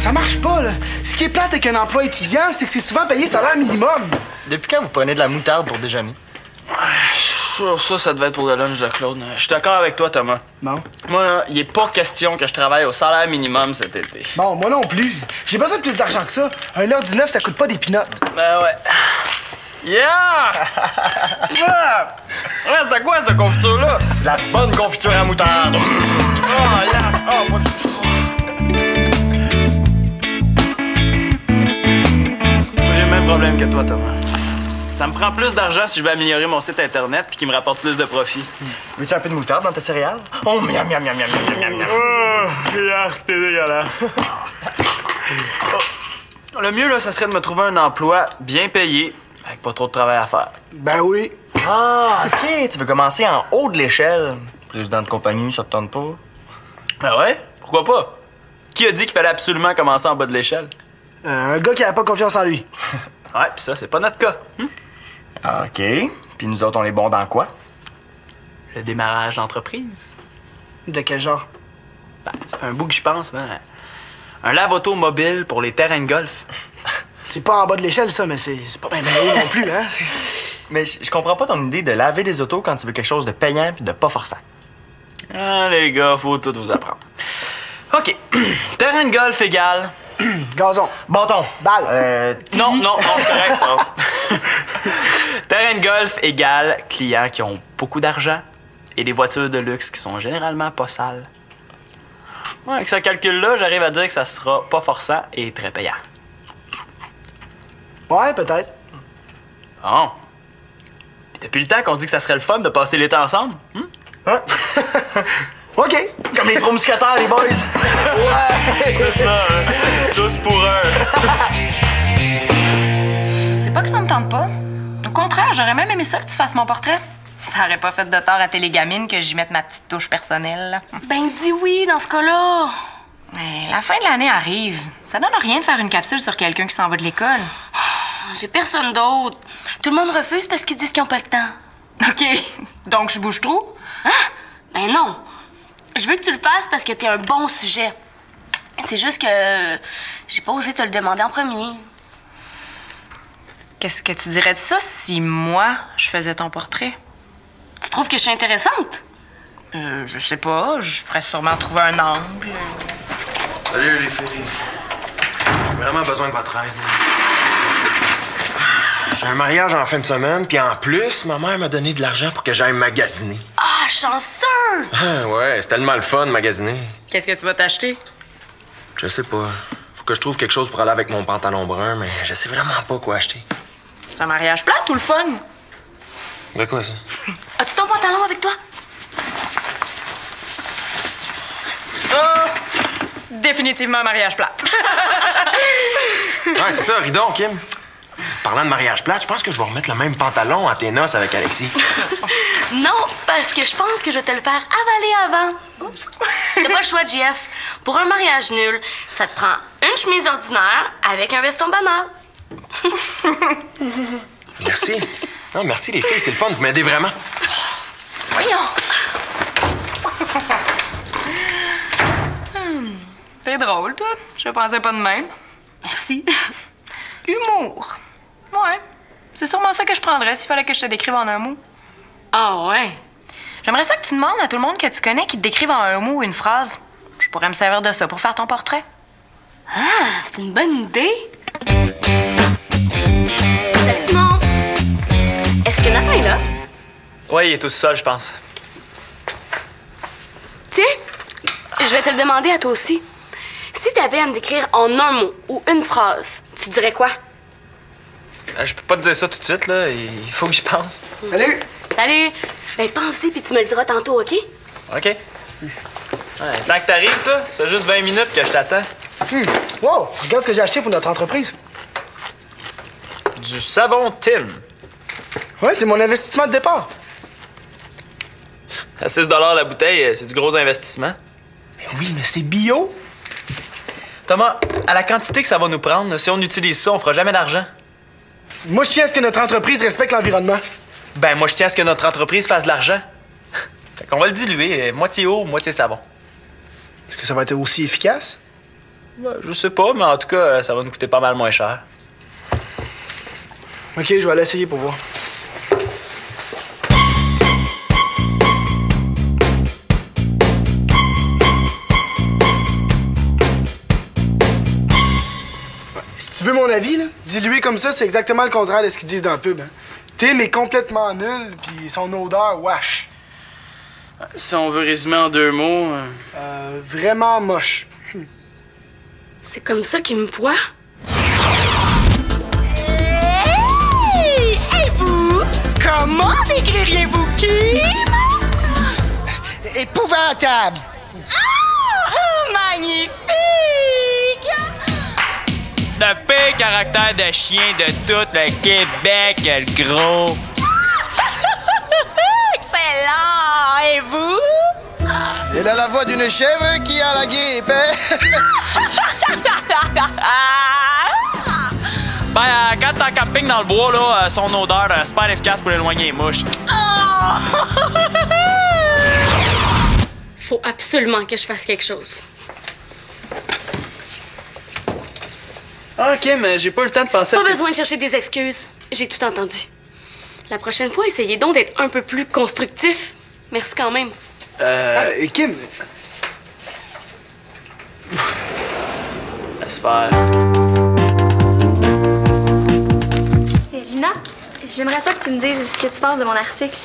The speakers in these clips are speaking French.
ça marche pas, là. Ce qui est plate avec un emploi étudiant, c'est que c'est souvent payé salaire minimum. Depuis quand vous prenez de la moutarde pour déjeuner? Ça devait être pour le lunch de Claude. Je suis d'accord avec toi, Thomas. Bon. Moi, là, il est pas question que je travaille au salaire minimum cet été. Bon, moi non plus. J'ai besoin de plus d'argent que ça. 1h19, ça coûte pas des pinottes. Ben ouais. Yeah! Ah! Ouais, c'était quoi, cette confiture-là? La bonne confiture à moutarde! Oh, là! Oh, pas du... Moi, j'ai le même problème que toi, Thomas. Ça me prend plus d'argent si je veux améliorer mon site Internet puis qu'il me rapporte plus de profit. Veux-tu un peu de moutarde dans tes céréales? Oh, miam, miam, miam, miam, miam, miam, miam. Oh, yark, t'es dégueulasse. Le mieux, là, ça serait de me trouver un emploi bien payé, avec pas trop de travail à faire. Ben oui. Ah, OK, tu veux commencer en haut de l'échelle. Président de compagnie, ça te tente pas? Ben ouais, pourquoi pas? Qui a dit qu'il fallait absolument commencer en bas de l'échelle? Un gars qui avait pas confiance en lui. Ouais, pis ça, c'est pas notre cas. OK. Puis nous autres, on est bons dans quoi? Le démarrage d'entreprise. De quel genre? Ben, ça fait un bout que je pense, là. Un lave-auto mobile pour les terrains de golf. C'est pas en bas de l'échelle, ça, mais c'est pas bien haut non plus, hein? Mais je comprends pas ton idée de laver des autos quand tu veux quelque chose de payant puis de pas forçant. Ah, les gars, faut tout vous apprendre. OK. Terrain de golf égale... Gazon. Bâton. Balle. Non, c'est correct. Non. Terrain de golf égale clients qui ont beaucoup d'argent et des voitures de luxe qui sont généralement pas sales. Ouais, avec ce calcul-là, j'arrive à dire que ça sera pas forçant et très payant. Ouais, peut-être. Bon. Puis depuis le temps qu'on se dit que ça serait le fun de passer l'été ensemble. Hein? OK. Comme les trois mousquetaires, les boys. Ouais. C'est ça, hein? Tous pour un. C'est pas que ça me tente pas. Au contraire, j'aurais même aimé ça que tu fasses mon portrait. Ça aurait pas fait de tort à Télégamine que j'y mette ma petite touche personnelle. Ben dis oui dans ce cas-là. Mais la fin de l'année arrive. Ça donne rien de faire une capsule sur quelqu'un qui s'en va de l'école. J'ai personne d'autre. Tout le monde refuse parce qu'ils disent qu'ils ont pas le temps. OK. Donc je bouge trop? Hein? Ben non. Je veux que tu le fasses parce que t'es un bon sujet. C'est juste que j'ai pas osé te le demander en premier. Qu'est-ce que tu dirais de ça si moi, je faisais ton portrait? Tu trouves que je suis intéressante? Je sais pas. Je pourrais sûrement trouver un angle. Salut les filles. J'ai vraiment besoin de votre aide. J'ai un mariage en fin de semaine, puis en plus, ma mère m'a donné de l'argent pour que j'aille magasiner. Ah, chanceux! Ah ouais, c'est tellement le fun de magasiner. Qu'est-ce que tu vas t'acheter? Je sais pas. Faut que je trouve quelque chose pour aller avec mon pantalon brun, mais je sais vraiment pas quoi acheter. C'est un mariage plate ou le fun? De quoi ça? As-tu ton pantalon avec toi? Oh! Définitivement un mariage plate. Ouais, c'est ça, ridon, Kim. Parlant de mariage plate, je pense que je vais remettre le même pantalon à tes noces avec Alexis. Non, parce que je pense que je vais te le faire avaler avant. Oups. T'as pas le choix, JF. Pour un mariage nul, ça te prend une chemise ordinaire avec un veston banal. Merci. Non, merci les filles, c'est le fun, vous m'aidez vraiment. Voyons. C'est drôle, toi. Je pensais pas de même. Merci. L'humour. Ouais. C'est sûrement ça que je prendrais s'il fallait que je te décrive en un mot. Ah ouais. J'aimerais ça que tu demandes à tout le monde que tu connais qui te décrive en un mot ou une phrase. Je pourrais me servir de ça pour faire ton portrait. Ah, c'est une bonne idée. Salut Simon. Est-ce que Nathan est là? Ouais, il est tout seul, je pense. Tiens, je vais te le demander à toi aussi. Si t'avais à me décrire en un mot ou une phrase, tu dirais quoi? Je peux pas te dire ça tout de suite, là. Il faut que j'y pense. Salut! Salut! Ben, pense-y, puis tu me le diras tantôt, OK? OK. Ouais, tant que t'arrives, toi, ça fait juste 20 minutes que je t'attends. Wow! Regarde ce que j'ai acheté pour notre entreprise. Du savon Tim. Ouais, c'est mon investissement de départ. À 6 la bouteille, c'est du gros investissement. Mais oui, mais c'est bio. Thomas, à la quantité que ça va nous prendre, si on utilise ça, on fera jamais d'argent. Moi, je tiens à ce que notre entreprise respecte l'environnement. Ben, moi, je tiens à ce que notre entreprise fasse de l'argent. Fait qu'on va le diluer, moitié eau, moitié savon. Est-ce que ça va être aussi efficace? Ben, je sais pas, mais en tout cas, ça va nous coûter pas mal moins cher. OK, je vais aller essayer pour voir. Si tu veux mon avis, là, dilué comme ça, c'est exactement le contraire de ce qu'ils disent dans le pub. Hein. Tim est complètement nul, puis son odeur, wesh. Si on veut résumer en 2 mots... Vraiment moche. C'est comme ça qu'il me voit? Hey! Et vous? Comment décririez-vous Kim? Épouvantable! Ah! Magnifique! Le pire caractère de chien de tout le Québec, le gros. Excellent! Et vous? Il a la voix d'une chèvre qui a la grippe, hein? Ben, quand t'es en camping dans le bois, là, son odeur, c'est pas efficace pour éloigner les mouches. Faut absolument que je fasse quelque chose. OK, mais j'ai pas eu le temps de penser Pas besoin de chercher des excuses. J'ai tout entendu. La prochaine fois, essayez donc d'être un peu plus constructif. Merci quand même. Kim, Laisse faire. Lina, j'aimerais ça que tu me dises ce que tu penses de mon article.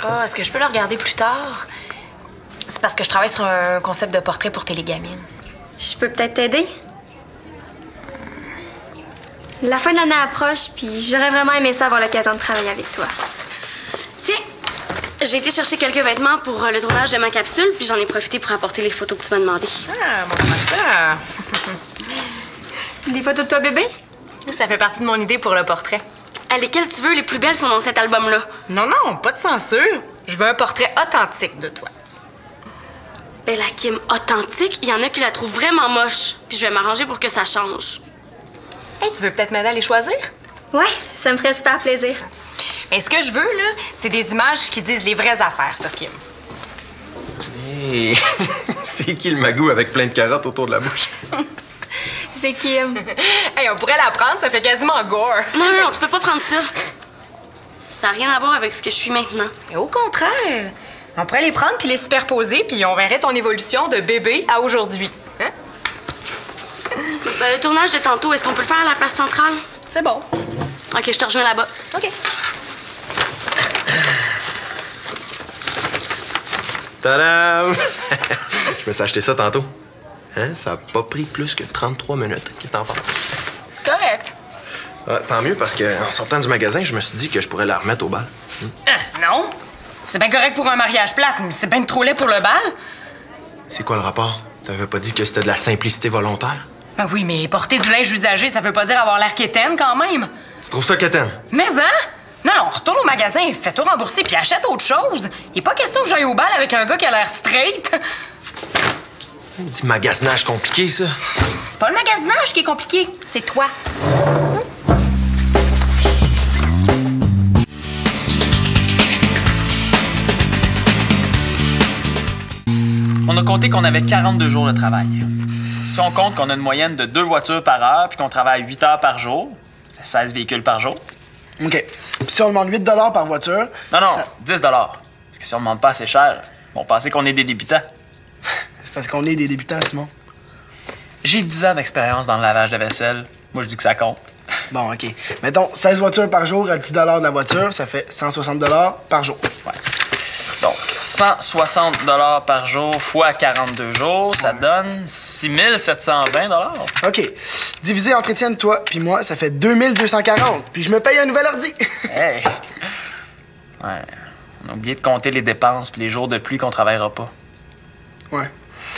Ah, est-ce que je peux le regarder plus tard? C'est parce que je travaille sur un concept de portrait pour Télégamine. Je peux peut-être t'aider? La fin de l'année approche, puis j'aurais vraiment aimé ça avoir l'occasion de travailler avec toi. Tiens, j'ai été chercher quelques vêtements pour le tournage de ma capsule, puis j'en ai profité pour apporter les photos que tu m'as demandées. Ah, bon, ça. Des photos de toi, bébé? Ça fait partie de mon idée pour le portrait. Lesquelles tu veux, les plus belles sont dans cet album-là. Non, non, pas de censure. Je veux un portrait authentique de toi. Ben, la Kim authentique, il y en a qui la trouvent vraiment moche, puis je vais m'arranger pour que ça change. Hey, tu veux peut-être m'aider à les choisir? Ouais, ça me ferait super plaisir. Mais ce que je veux, là, c'est des images qui disent les vraies affaires sur Kim. Hey, c'est qui le magou avec plein de carottes autour de la bouche? C'est Kim. Hey, on pourrait la prendre, ça fait quasiment gore. Non, non, non, tu peux pas prendre ça. Ça n'a rien à voir avec ce que je suis maintenant. Et au contraire, on pourrait les prendre puis les superposer, puis on verrait ton évolution de bébé à aujourd'hui. Hein? Ben, le tournage de tantôt, est-ce qu'on peut le faire à la place centrale? C'est bon. OK, je te rejoins là-bas. OK. Tadam! Je me suis acheté ça tantôt. Hein? Ça a pas pris plus que 33 minutes. Qu'est-ce que t'en penses? Correct. Ah, tant mieux, parce qu'en sortant du magasin, je me suis dit que je pourrais la remettre au bal. Non. C'est bien correct pour un mariage plate, mais c'est bien trop laid pour le bal. C'est quoi le rapport? T'avais pas dit que c'était de la simplicité volontaire? Ben oui, mais porter du linge usagé, ça veut pas dire avoir l'air quétaine quand même. Tu trouves ça quétaine? Mais hein? Non, non, retourne au magasin, fais-toi rembourser puis achète autre chose. Il est pas question que j'aille au bal avec un gars qui a l'air straight. Du magasinage compliqué, ça. C'est pas le magasinage qui est compliqué, c'est toi. On a compté qu'on avait 42 jours de travail. Si on compte qu'on a une moyenne de 2 voitures par heure puis qu'on travaille 8 heures par jour, ça fait 16 véhicules par jour. OK. Puis si on demande 8 par voiture... Non, non, ça- 10 Parce que si on demande pas assez cher, ils vont penser qu'on est des débutants. C'est parce qu'on est des débutants, Simon. J'ai 10 ans d'expérience dans le lavage de vaisselle. Moi, je dis que ça compte. Bon, OK. Mettons, 16 voitures par jour à 10 de la voiture, ça fait 160 par jour. Ouais. Donc, 160 par jour fois 42 jours, ça donne 6 720 OK. Divisé entre Étienne, toi, puis moi, ça fait 2240. Puis je me paye un nouvel ordi. Hey! Ouais. On a oublié de compter les dépenses puis les jours de pluie qu'on travaillera pas. Ouais.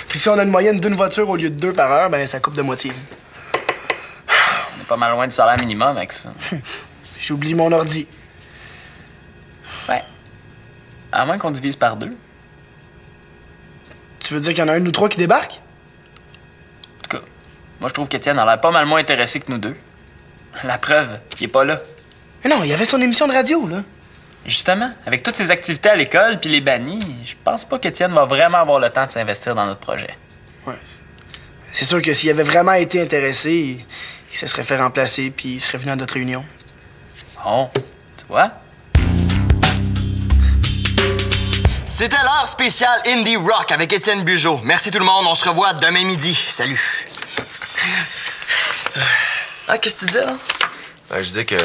Puis si on a une moyenne d'une voiture au lieu de 2 par heure, ben ça coupe de moitié. On est pas mal loin du salaire minimum avec ça. J'oublie mon ordi. Ouais. À moins qu'on divise par 2. En Tu veux dire qu'il y en a un de nous trois qui débarque? tout cas, moi, je trouve qu'Étienne a l'air pas mal moins intéressé que nous deux. La preuve, il est pas là. Mais non, il y avait son émission de radio, là. Justement, avec toutes ses activités à l'école puis les bannis, je pense pas qu'Étienne va vraiment avoir le temps de s'investir dans notre projet. Ouais. C'est sûr que s'il avait vraiment été intéressé, il se serait fait remplacer puis il serait venu à notre réunion. Bon, tu vois? C'était l'heure spéciale Indie Rock avec Étienne Bugeaud. Merci tout le monde, on se revoit demain midi. Salut. Ah, qu'est-ce que tu disais, là? Ben, je disais que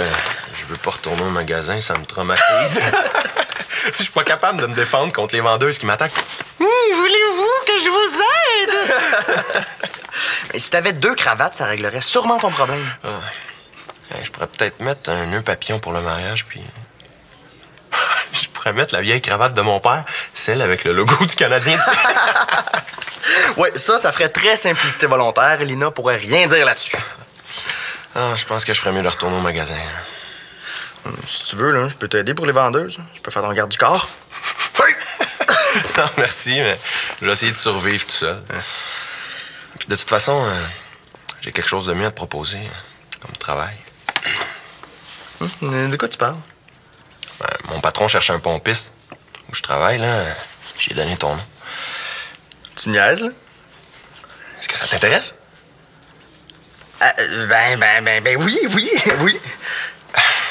je veux pas retourner au magasin, ça me traumatise. Je suis pas capable de me défendre contre les vendeuses qui m'attaquent. Voulez-vous que je vous aide? Mais si t'avais 2 cravates, ça réglerait sûrement ton problème. Ah. Je pourrais peut-être mettre un nœud papillon pour le mariage, puis... Je pourrais mettre la vieille cravate de mon père, celle avec le logo du Canadien. Ouais, ça ferait très simplicité volontaire. Lina pourrait rien dire là-dessus. Ah, je pense que je ferais mieux de retourner au magasin. Si tu veux, là, je peux t'aider pour les vendeuses. Je peux faire ton garde du corps. Oui! Non, merci, mais je vais essayer de survivre tout seul. Puis de toute façon, j'ai quelque chose de mieux à te proposer, comme travail. De quoi tu parles? Ben, mon patron cherche un pompiste. Où je travaille, là, j'ai donné ton nom. Tu me niaises, là? Est-ce que ça t'intéresse? Ben oui.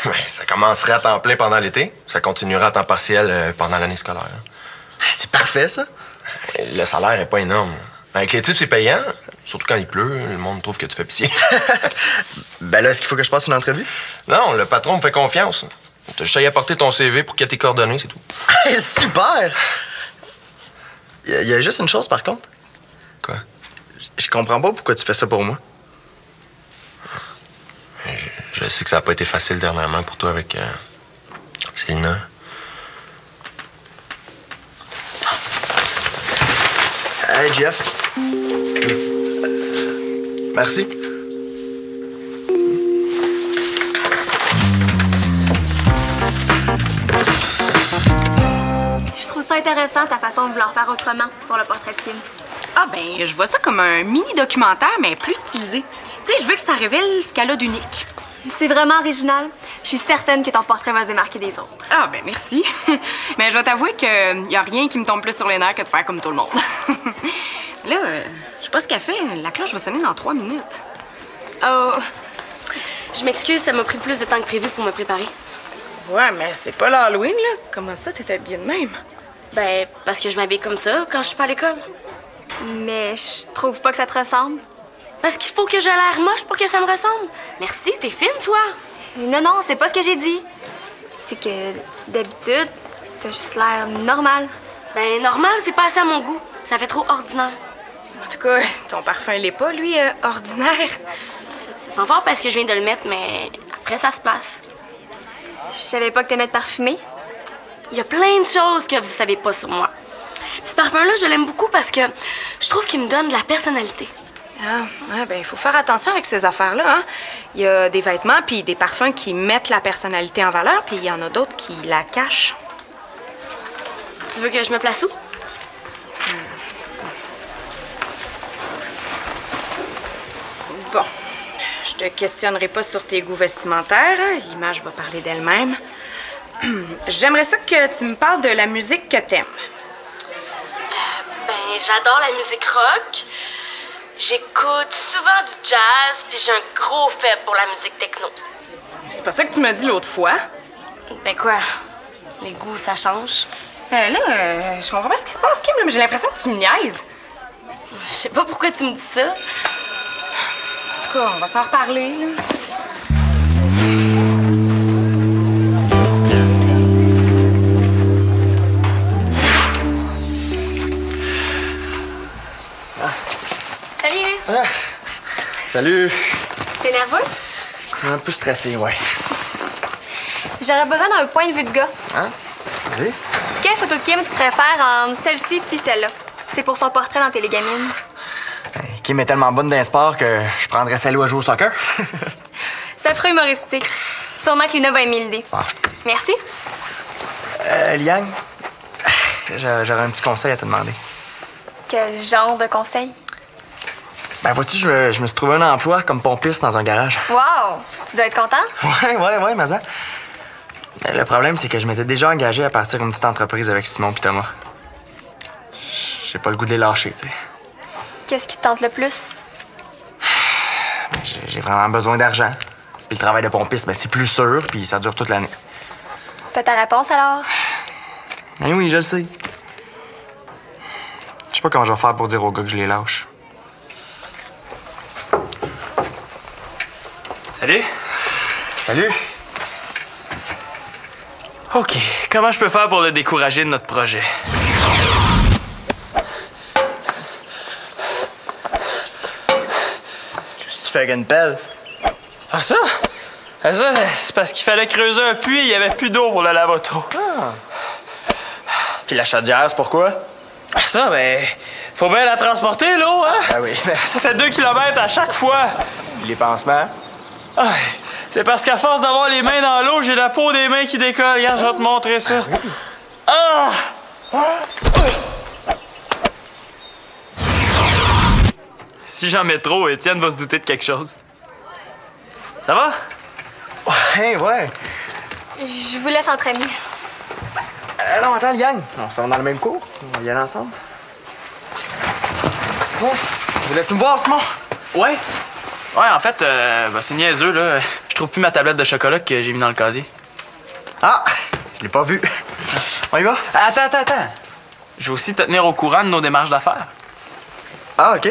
Ben, ça commencerait à temps plein pendant l'été. Ça continuera à temps partiel pendant l'année scolaire. C'est parfait, ça. Le salaire est pas énorme. Avec les types, c'est payant. Surtout quand il pleut, le monde trouve que tu fais pitié. Ben là, est-ce qu'il faut que je passe une entrevue? Non, le patron me fait confiance. T'as juste à y apporter ton CV pour qu'il y ait tes coordonnées, c'est tout. Super! Il y a juste une chose, par contre. Quoi? Je comprends pas pourquoi tu fais ça pour moi. Je sais que ça n'a pas été facile dernièrement pour toi avec Célina. Hey, Jeff. Merci. Je trouve ça intéressant, ta façon de vouloir faire autrement pour le portrait de Kim. Ah ben, je vois ça comme un mini-documentaire, mais plus stylisé. Tu sais, je veux que ça révèle ce qu'elle a d'unique. C'est vraiment original. Je suis certaine que ton portrait va se démarquer des autres. Ah ben, merci. Mais je vais t'avouer qu'il y a rien qui me tombe plus sur les nerfs que de faire comme tout le monde. Là, je sais pas ce qu'elle fait. La cloche va sonner dans 3 minutes. Oh. Je m'excuse, ça m'a pris plus de temps que prévu pour me préparer. Ouais, mais c'est pas l'Halloween, là. Comment ça, t'es habillée de même? Ben, parce que je m'habille comme ça quand je suis pas à l'école. Mais je trouve pas que ça te ressemble. Parce qu'il faut que j'ai l'air moche pour que ça me ressemble. Merci, t'es fine, toi. Non, c'est pas ce que j'ai dit. C'est que d'habitude, t'as juste l'air normal. Ben, normal, c'est pas assez à mon goût. Ça fait trop ordinaire. En tout cas, ton parfum l'est pas, lui, ordinaire. Ça sent fort parce que je viens de le mettre, mais après, ça se place. Je savais pas que t'aimais te parfumer. Il y a plein de choses que vous savez pas sur moi. Ce parfum-là, je l'aime beaucoup parce que je trouve qu'il me donne de la personnalité. Ah, ouais, ben, il faut faire attention avec ces affaires-là, hein. Il y a des vêtements puis des parfums qui mettent la personnalité en valeur, puis il y en a d'autres qui la cachent. Tu veux que je me place où? Bon, je te questionnerai pas sur tes goûts vestimentaires, hein. L'image va parler d'elle-même. J'aimerais ça que tu me parles de la musique que t'aimes. Ben, j'adore la musique rock. J'écoute souvent du jazz, puis j'ai un gros faible pour la musique techno. C'est pas ça que tu m'as dit l'autre fois. Ben quoi? Les goûts, ça change. Je comprends pas ce qui se passe, Kim, là, mais j'ai l'impression que tu me niaises. Je sais pas pourquoi tu me dis ça. En tout cas, on va s'en reparler, là. Salut! Ah. Salut. T'es nerveux? Un peu stressé, ouais. J'aurais besoin d'un point de vue de gars. Hein? Vas-y. Quelle photo de Kim tu préfères entre celle-ci puis celle-là? C'est pour son portrait dans Télégamine. Kim est tellement bonne d'un sport que je prendrais celle où elle joue au soccer. Ça ferait humoristique. Sûrement que Lina va aimer l'idée. Ah. Merci. Liang, j'aurais un petit conseil à te demander. Quel genre de conseil? Ben, vois-tu, je me suis trouvé un emploi comme pompiste dans un garage. Wow! Tu dois être content? Ouais, mais ça. Le problème, c'est que je m'étais déjà engagé à partir d'une petite entreprise avec Simon et Thomas. J'ai pas le goût de les lâcher, tu sais. Qu'est-ce qui te tente le plus? J'ai vraiment besoin d'argent. Puis le travail de pompiste, ben, c'est plus sûr, puis ça dure toute l'année. T'as ta réponse alors? Ben oui, je le sais. Je sais pas comment je vais faire pour dire aux gars que je les lâche. Salut. Salut. OK. Comment je peux faire pour le décourager de notre projet? Qu'est-ce que tu fais avec une pelle? Ah, ça? Ah, ça, c'est parce qu'il fallait creuser un puits et il n'y avait plus d'eau pour le lave-auto. Puis la chaudière, c'est pourquoi? Ah, ça, ben, faut bien la transporter, l'eau, hein? Ah oui. Ça fait 2 kilomètres à chaque fois. Les pansements? Ah, c'est parce qu'à force d'avoir les mains dans l'eau, j'ai la peau des mains qui décolle. Regarde, je vais te montrer ça. Ah! Si j'en mets trop, Étienne va se douter de quelque chose. Ça va? Ouais. Je vous laisse entre amis. Non, attends, Liane. On s'en va dans le même cours. On va y aller ensemble. Bon, voulais-tu me voir, Simon? Ouais. Ouais, en fait, c'est niaiseux, là. Je trouve plus ma tablette de chocolat que j'ai mis dans le casier. Ah, je l'ai pas vu. On y va? Attends. Je vais aussi te tenir au courant de nos démarches d'affaires. Ah, OK.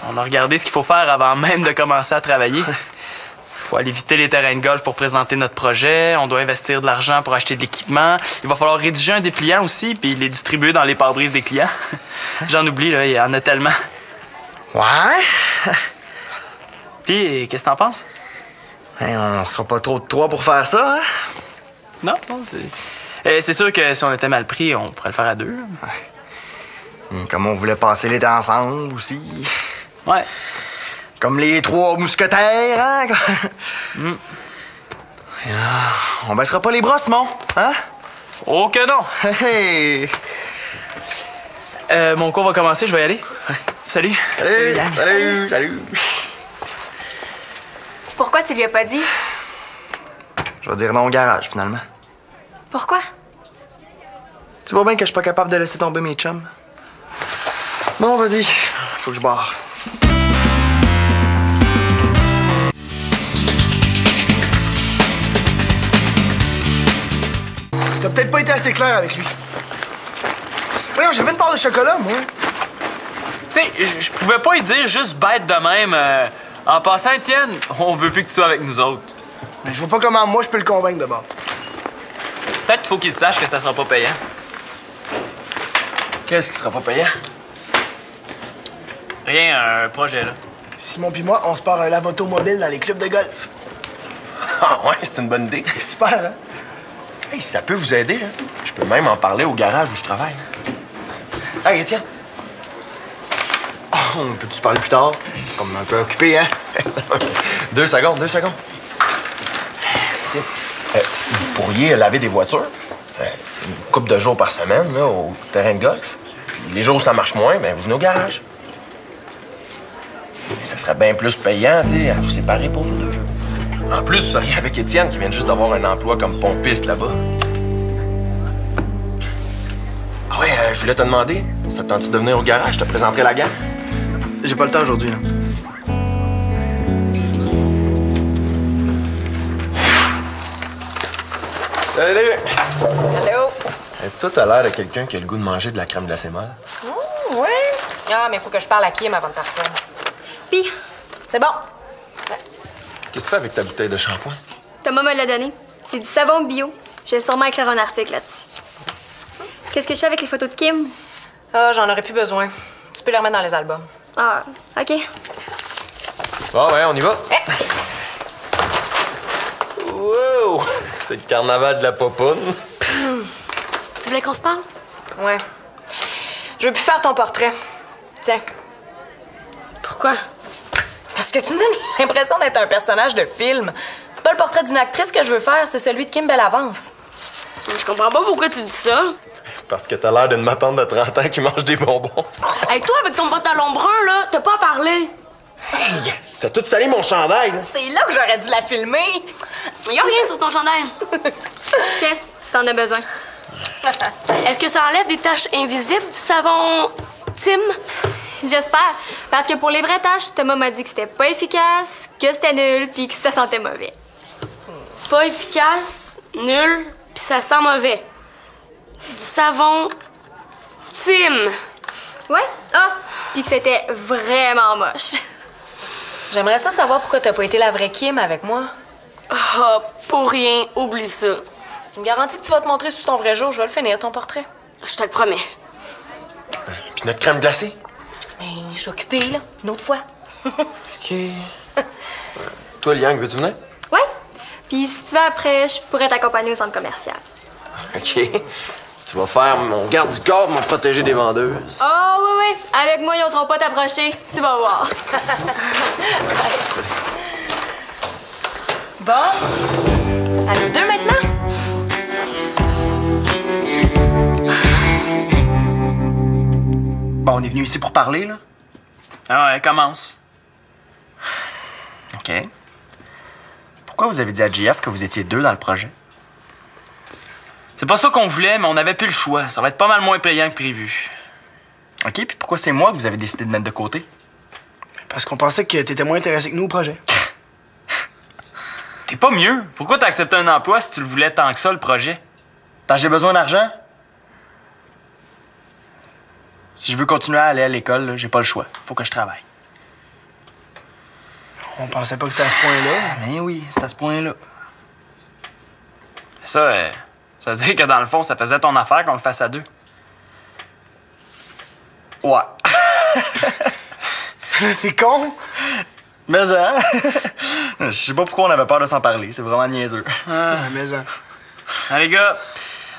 On a regardé ce qu'il faut faire avant même de commencer à travailler. Il faut aller visiter les terrains de golf pour présenter notre projet. On doit investir de l'argent pour acheter de l'équipement. Il va falloir rédiger un dépliant aussi, puis les distribuer dans les pare-brises des clients. J'en oublie, là, il y en a tellement. Ouais. Puis, qu'est-ce que t'en penses? Hey, on sera pas trop de trois pour faire ça, hein? Non, c'est sûr que si on était mal pris, on pourrait le faire à deux. Comme on voulait passer l'été ensemble aussi. Ouais. Comme les 3 mousquetaires, hein? On baissera pas les bras, Simon, hein? Oh que non! Hey! Mon cours va commencer, je vais y aller. Salut. Salut. Pourquoi tu lui as pas dit? Je vais dire non au garage, finalement. Pourquoi? Tu vois bien que je suis pas capable de laisser tomber mes chums. Bon, vas-y. Faut que je barre. T'as peut-être pas été assez clair avec lui. Voyons, j'avais une part de chocolat, moi. Tu sais, je pouvais pas y dire juste bête de même. En passant, Étienne, on veut plus que tu sois avec nous autres. Mais je vois pas comment moi je peux le convaincre de bord. Peut-être qu'il faut qu'il sache que ça sera pas payant. Qu'est-ce qui sera pas payant? Rien, un projet, là. Simon pis moi, on se part un lave automobile dans les clubs de golf. Ah ouais, c'est une bonne idée. Super, hein? Hey, ça peut vous aider, là. Je peux même en parler au garage où je travaille. Hey, Étienne. Oh, on peut-tu se parler plus tard? Comme un peu occupé, hein? 2 secondes. Tiens, vous pourriez laver des voitures une couple de jours par semaine, là, au terrain de golf. Puis les jours où ça marche moins, ben vous venez au garage. Et ça serait bien plus payant, tu sais, à vous séparer pour vous deux. En plus, vous seriez avec Étienne qui vient juste d'avoir un emploi comme pompiste là-bas. Ah ouais, je voulais te demander, si t'as tenté de venir au garage, je te présenterai la gamme. J'ai pas le temps aujourd'hui, là. Salut! Allô? Toi, t'as l'air de quelqu'un qui a le goût de manger de la crème glacée molle. Ouais. Ah, mais il faut que je parle à Kim avant de partir. Puis, c'est bon. Qu'est-ce que tu fais avec ta bouteille de shampoing? Thomas me l'a donné. C'est du savon bio. J'ai sûrement écrire un article là-dessus. Qu'est-ce que je fais avec les photos de Kim? Ah, j'en aurais plus besoin. Tu peux les remettre dans les albums. Ah, OK. Ah ouais, on y va. Wow! C'est le carnaval de la popoune. Tu voulais qu'on se parle? Ouais. Je veux plus faire ton portrait. Tiens. Pourquoi? Parce que tu me donnes l'impression d'être un personnage de film. C'est pas le portrait d'une actrice que je veux faire, c'est celui de Kim Bellavance. Je comprends pas pourquoi tu dis ça. Parce que t'as l'air d'une matante de 30 ans qui mange des bonbons. Hey, toi, avec ton pantalon brun, là, t'as pas à parler. Hey! T'as tout salé mon chandail, là. C'est là que j'aurais dû la filmer. Y a rien sur ton chandail. Tiens, si t'en as besoin. Est-ce que ça enlève des taches invisibles du savon Tim? J'espère. Parce que pour les vraies tâches, Thomas m'a dit que c'était pas efficace, que c'était nul, puis que ça sentait mauvais. Pas efficace, nul, puis ça sent mauvais. Du savon Tim. Ouais? Ah! Puis que c'était vraiment moche. J'aimerais ça savoir pourquoi t'as pas été la vraie Kim avec moi. Ah, pour rien, oublie ça. Si tu me garantis que tu vas te montrer sous ton vrai jour, je vais le finir, ton portrait. Je te le promets. Puis notre crème glacée. Mais je suis occupée, là. Une autre fois. OK. Toi, Liang, veux-tu venir? Ouais? Puis si tu veux après, je pourrais t'accompagner au centre commercial. OK. Tu vas faire mon garde du corps pour me protéger des vendeuses. Oh, oui. Avec moi, ils n'oseront pas t'approcher. Tu vas voir. Bon. À nous deux maintenant? Bon, on est venu ici pour parler, là. Ah ouais, commence. OK. Pourquoi vous avez dit à JF que vous étiez deux dans le projet? C'est pas ça qu'on voulait, mais on avait plus le choix. Ça va être pas mal moins payant que prévu. OK, puis pourquoi c'est moi que vous avez décidé de mettre de côté? Parce qu'on pensait que t'étais moins intéressé que nous au projet. T'es pas mieux. Pourquoi t'as accepté un emploi si tu le voulais tant que ça, le projet? Parce que j'ai besoin d'argent. Si je veux continuer à aller à l'école, là, j'ai pas le choix. Faut que je travaille. On pensait pas que c'était à ce point-là. Mais oui, c'est à ce point-là. Ça veut dire que dans le fond, ça faisait ton affaire qu'on le fasse à deux. Ouais. C'est con. Mais hein? Je sais pas pourquoi on avait peur de s'en parler. C'est vraiment niaiseux. Mais ça. Allez, gars,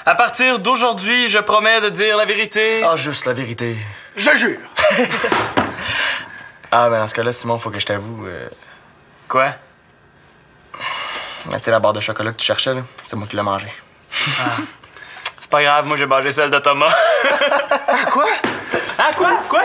à partir d'aujourd'hui, je promets de dire la vérité. Ah, juste la vérité. Je jure. Ah, ben dans ce cas-là, Simon, faut que je t'avoue. Quoi? Tu sais, la barre de chocolat que tu cherchais, là, c'est moi qui l'ai mangée. C'est pas grave, moi j'ai mangé celle de Thomas. Quoi? Ah, quoi? Quoi?